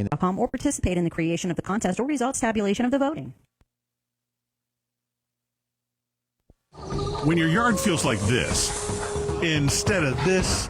or participate in the creation of the contest or results tabulation of the voting. When your yard feels like this, instead of this,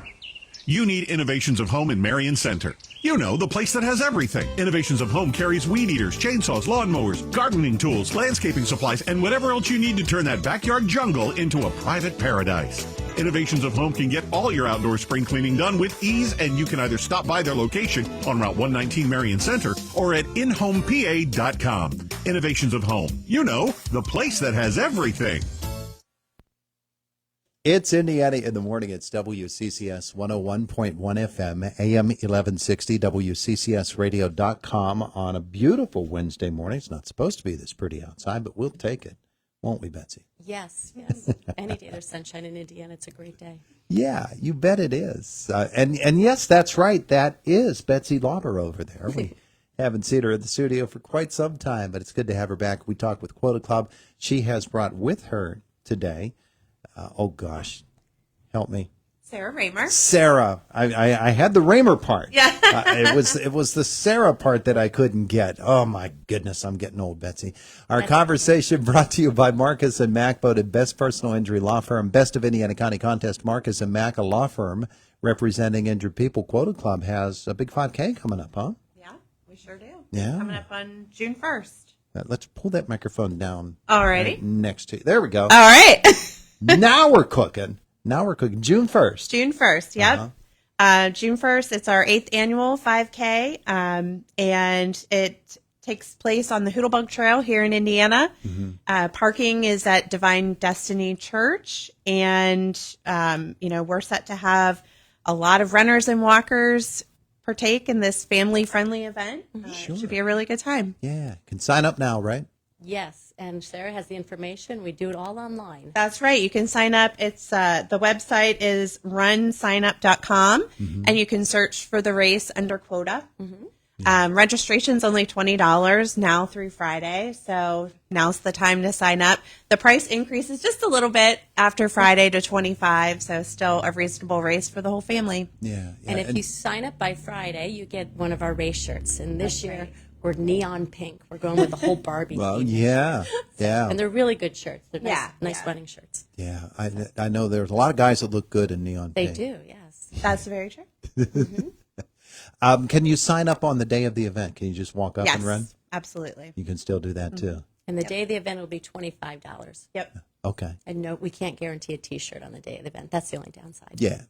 you need Innovations of Home in Marion Center. You know, the place that has everything. Innovations of Home carries weed eaters, chainsaws, lawnmowers, gardening tools, landscaping supplies, and whatever else you need to turn that backyard jungle into a private paradise. Innovations of Home can get all your outdoor spring cleaning done with ease, and you can either stop by their location on Route 119 Marion Center or at inhomepa.com. Innovations of Home. You know, the place that has everything. It's Indiana in the Morning. It's WCCS 101.1 FM, AM 1160, WCCSradio.com on a beautiful Wednesday morning. It's not supposed to be this pretty outside, but we'll take it, won't we, Betsy? Yes. Any day there's sunshine in Indiana, it's a great day. Yeah, you bet it is. And yes, that's right. That is Betsy Lauber over there. We haven't seen her in the studio for quite some time, but it's good to have her back. We talked with Quota Club. She has brought with her today, oh gosh, help me. Sarah Raymer. Sarah. I had the Raymer part. Yeah. It was the Sarah part that I couldn't get. Oh my goodness, I'm getting old, Betsy. Our conversation brought to you by Marcus and Mack, voted best personal injury law firm, best of Indiana County contest. Marcus and Mack, a law firm representing injured people. Quota Club has a big 5K coming up, huh? Yeah, we sure do. Yeah. Coming up on June 1st. Let's pull that microphone down. Alrighty. Next to you. There we go. All right. Now we're cooking. June 1st. June 1st, yep. June 1st, it's our 8th annual 5K, and it takes place on the Hoodlebug Trail here in Indiana. Mm-hmm. Parking is at Divine Destiny Church, and, we're set to have a lot of runners and walkers partake in this family-friendly event. Sure. It should be a really good time. Yeah. Can sign up now, right? Yes, and Sarah has the information. We do it all online. That's right. You can sign up. It's the website is runsignup.com, and you can search for the race under Quota. Registration's only $20 now through Friday, so now's the time to sign up. The price increases just a little bit after Friday to $25, so still a reasonable race for the whole family. Yeah. And if you sign up by Friday, you get one of our race shirts. And this year, we're neon pink. We're going with the whole Barbie Well, theme. yeah. And they're really good shirts. They're nice Yeah. running shirts. Yeah. I know there's a lot of guys that look good in neon They pink. do, yes. That's very true. Can you sign up on the day of the event? Can you just walk up Yes, and run? absolutely. You can still do that too. And the day of the event will be $25. Yep. Okay. And no, we can't guarantee a T-shirt on the day of the event. That's the only downside. Yeah.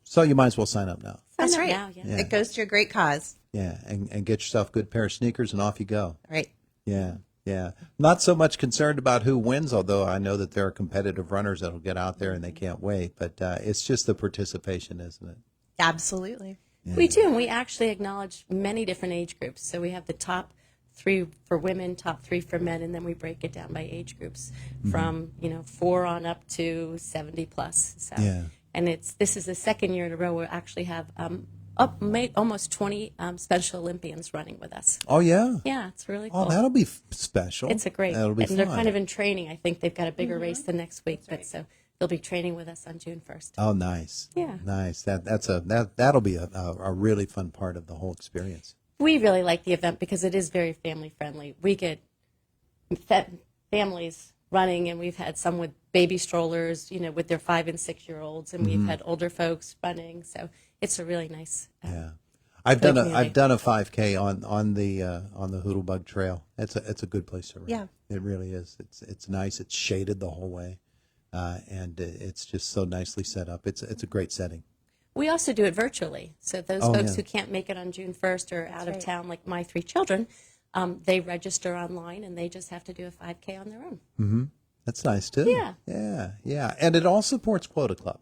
So you might as well sign up now. That's Sign up right. now, yeah. It goes to a great cause. Yeah. And get yourself a good pair of sneakers and off you go. Right. Yeah. Yeah. Not so much concerned about who wins, although I know that there are competitive runners that'll get out there and they can't wait. But it's just the participation, isn't it? Absolutely. Yeah. We do, and we actually acknowledge many different age groups. So we have the top 3 for women, top 3 for men, and then we break it down by age groups from 4 on up to 70 plus. So, Yeah. and this is the second year in a row we actually have almost 20 Special Olympians running with us. Oh, yeah. Yeah, it's really cool. Oh, that'll be special. It's a great, That'll be and they're fun. kind of in training. I think they've got a bigger race the next week, but so they'll be training with us on June 1st. Oh, nice. Yeah. Nice. That'll be a really fun part of the whole experience. We really like the event because it is very family friendly. We get families running, and we've had some with baby strollers, with their 5 and 6 year olds, and we've had older folks running. So it's a really nice. Yeah. I've done a 5K on the Hoodlebug Trail. It's a good place to run. Yeah. It really is. It's nice. It's shaded the whole way, and it's just so nicely set up. It's a great setting. We also do it virtually. So those folks who can't make it on June 1st or out of town, like my 3 children, they register online and they just have to do a 5K on their own. Mm-hmm. That's nice too. Yeah. Yeah. Yeah. And it all supports Quota Club.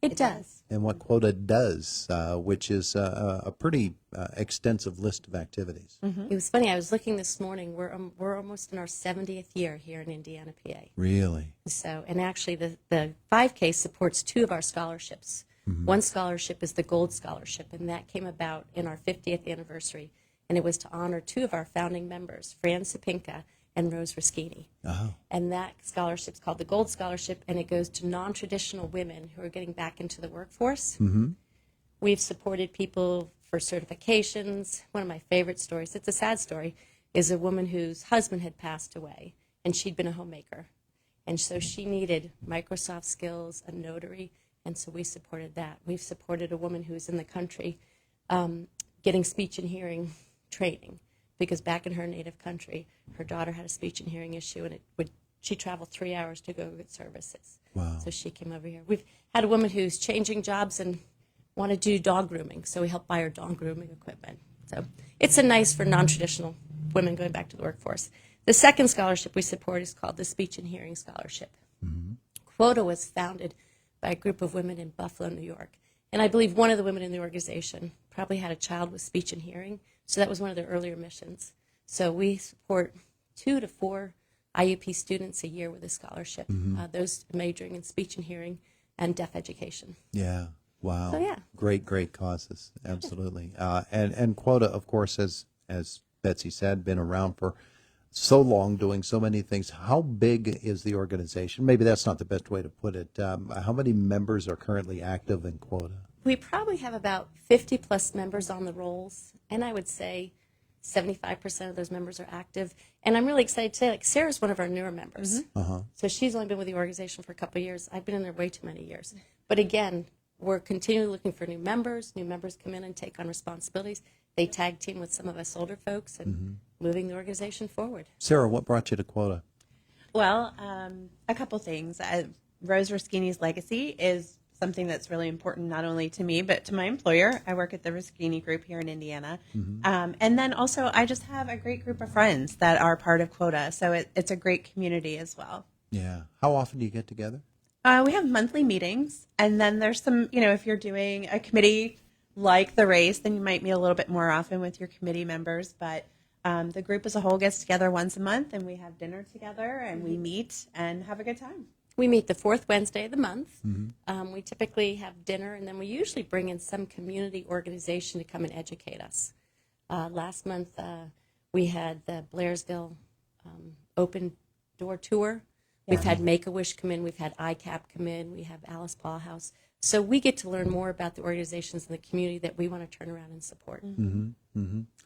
It does. And what Quota does, which is a pretty extensive list of activities. It was funny. I was looking this morning. We're almost in our 70th year here in Indiana, PA. Really? So, and actually, the 5K supports 2 of our scholarships. One scholarship is the Gold Scholarship, and that came about in our 50th anniversary, and it was to honor 2 of our founding members, Fran Sapinka and Rose Rischini. Oh. And that scholarship is called the Gold Scholarship, and it goes to non-traditional women who are getting back into the workforce. We've supported people for certifications. One of my favorite stories, it's a sad story, is a woman whose husband had passed away, and she'd been a homemaker. And so she needed Microsoft skills, a notary, and so we supported that. We've supported a woman who's in the country getting speech and hearing training, because back in her native country, her daughter had a speech and hearing issue, and she traveled 3 hours to go get services. Wow. So she came over here. We've had a woman who's changing jobs and want to do dog grooming, so we help buy her dog grooming equipment. So it's a nice for non-traditional women going back to the workforce. The second scholarship we support is called the Speech and Hearing Scholarship. Mm-hmm. Quota was founded by a group of women in Buffalo, New York. And I believe one of the women in the organization probably had a child with speech and hearing, so that was one of their earlier missions. So we support 2 to 4 IUP students a year with a scholarship, those majoring in speech and hearing and deaf education. Yeah. Wow. So, yeah. Great causes. Absolutely. And Quota, of course, as Betsy said, been around for so long, doing so many things. How big is the organization? Maybe that's not the best way to put it. How many members are currently active in Quota? We probably have about 50 plus members on the rolls, and I would say 75% of those members are active. And I'm really excited to say, like, Sarah's one of our newer members. So she's only been with the organization for a couple of years. I've been in there way too many years. But again, we're continually looking for new members. New members come in and take on responsibilities. They tag team with some of us older folks and moving the organization forward. Sarah, what brought you to Quota? Well, a couple things. Rose Ruschini's legacy is something that's really important not only to me, but to my employer. I work at the Ruschini Group here in Indiana. And then also I just have a great group of friends that are part of Quota. So it's a great community as well. Yeah. How often do you get together? We have monthly meetings. And then there's some, if you're doing a committee like the race, then you might meet a little bit more often with your committee members. But the group as a whole gets together once a month, and we have dinner together, and we meet and have a good time. We meet the fourth Wednesday of the month. We typically have dinner, and then we usually bring in some community organization to come and educate us. Last month, we had the Blairsville Open Door Tour. We've had Make-A-Wish come in. We've had ICAP come in. We have Alice Paul House. So we get to learn more about the organizations in the community that we want to turn around and support.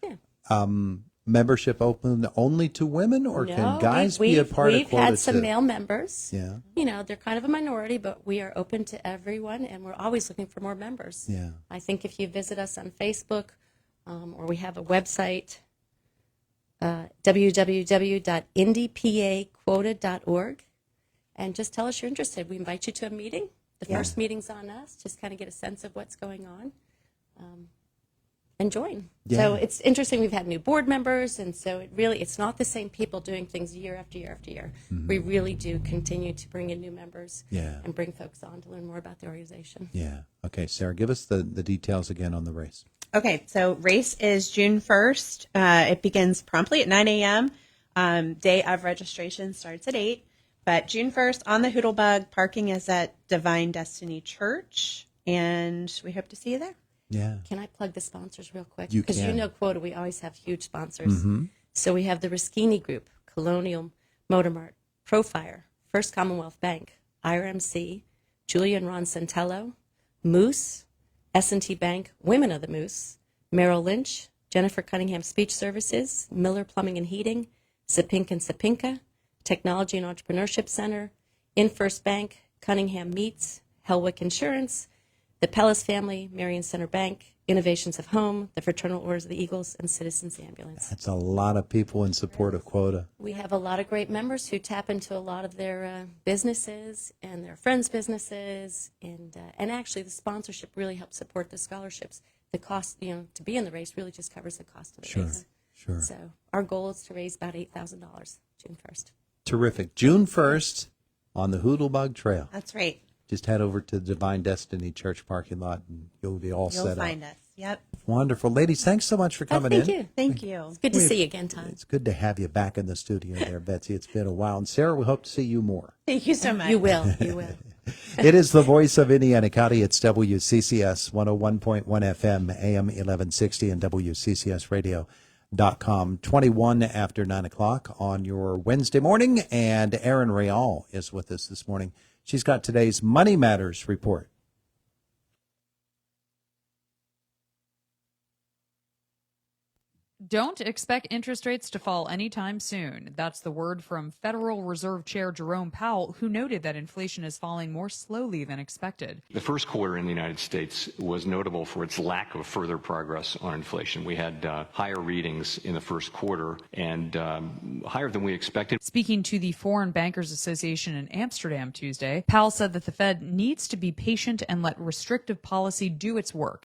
Yeah. Membership open only to women, or can guys be a part of Quota? We've had some male members. Yeah. They're kind of a minority, but we are open to everyone, and we're always looking for more members. Yeah. I think if you visit us on Facebook, or we have a website, www.indpaquota.org, and just tell us you're interested. We invite you to a meeting. The first meeting's on us, just kind of get a sense of what's going on. And join. Yeah. So it's interesting. We've had new board members, and so it's not the same people doing things year after year after year. We really do continue to bring in new members and bring folks on to learn more about the organization. Yeah. Okay, Sarah, give us the details again on the race. Okay, so race is June 1st. It begins promptly at 9 a.m. Day of registration starts at 8. But June 1st on the Hoodlebug, parking is at Divine Destiny Church, and we hope to see you there. Yeah. Can I plug the sponsors real quick? You Because can. Quota, we always have huge sponsors. So we have the Ruschini Group, Colonial Motor Mart, Profire, First Commonwealth Bank, IRMC, Julia and Ron Santello, Moose, S&T Bank, Women of the Moose, Merrill Lynch, Jennifer Cunningham Speech Services, Miller Plumbing and Heating, Sapinka and Sapinka, Technology and Entrepreneurship Center, InFirst Bank, Cunningham Meats, Helwick Insurance, the Pellis Family, Marion Center Bank, Innovations of Home, the Fraternal Orders of the Eagles, and Citizens Ambulance. That's a lot of people in support of Quota. We have a lot of great members who tap into a lot of their businesses and their friends' businesses, and actually the sponsorship really helps support the scholarships. The cost, to be in the race really just covers the cost of the race. Sure. So our goal is to raise about $8,000 June 1st. Terrific. June 1st on the Hoodlebug Trail. That's right. Just head over to the Divine Destiny Church parking lot, and you'll be all You'll set up. find us. Yep. Wonderful. Ladies, thanks so much for coming Thank in. you. Thank you. It's good to see you again, Todd. It's good to have you back in the studio there, Betsy. It's been a while. And Sarah, we hope to see you more. Thank you so much. You will. You will. It is the voice of Indiana County. It's WCCS 101.1 FM, AM 1160, and WCCSradio.com. 21 after 9 o'clock on your Wednesday morning. And Erin Real is with us this morning. She's got today's Money Matters report. Don't expect interest rates to fall anytime soon. That's the word from Federal Reserve Chair Jerome Powell, who noted that inflation is falling more slowly than expected. The first quarter in the United States was notable for its lack of further progress on inflation. We had higher readings in the first quarter and higher than we expected. Speaking to the Foreign Bankers Association in Amsterdam Tuesday, Powell said that the Fed needs to be patient and let restrictive policy do its work.